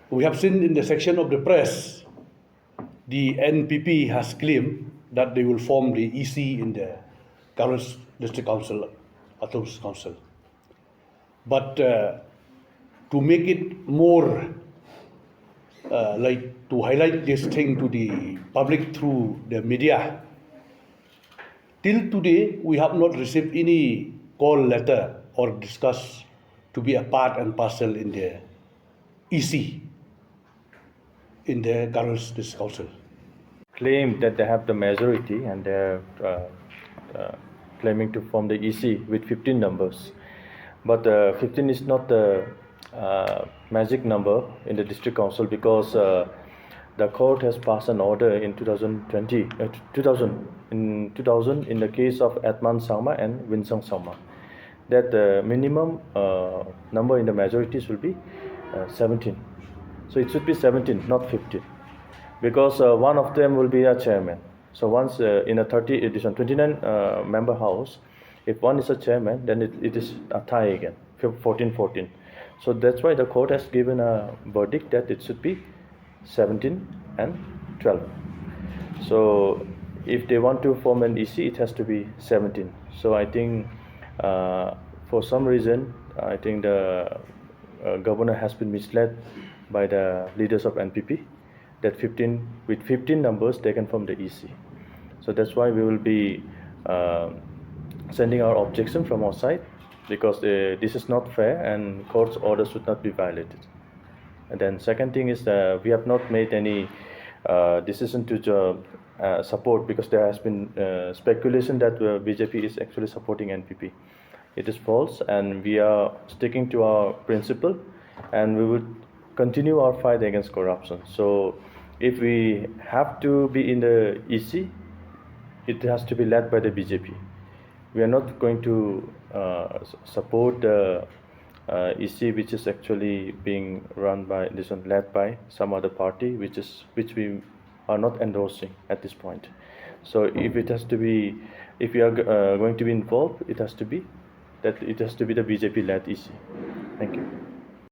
We have seen in the section of the press, the NPP has claimed that they will form the EC in the current district council, Autonomous Council. But to make it more like to highlight this thing to the public through the media, till today we have not received any call letter or discuss to be a part and parcel in the EC in the current district council. Claim that they have the majority and they are claiming to form the EC with 15 numbers. But 15 is not the magic number in the district council, because the court has passed an order in 2020 in the case of Atman Sangma and Winsang Sangma, that the minimum number in the majorities will be 17. So it should be 17, not 15, because one of them will be a chairman. So once in a 29 member house, if one is a chairman, then it is a tie again, 14-14. So that's why the court has given a verdict that it should be 17 and 12. So if they want to form an EC, it has to be 17. So I think for some reason, I think the governor has been misled by the leaders of NPP that 15 numbers they can form the EC. So that's why we will be sending our objection from our side, because this is not fair and court's orders should not be violated. And then second thing is we have not made any decision to support, because there has been speculation that BJP is actually supporting NPP. It is false, and we are sticking to our principle, and we would continue our fight against corruption. So if we have to be in the EC, it has to be led by the BJP. We are not going to support the EC which is actually being run by led by some other party, which we are not endorsing at this point. So if we are going to be involved, it has to be the BJP led EC. Thank you.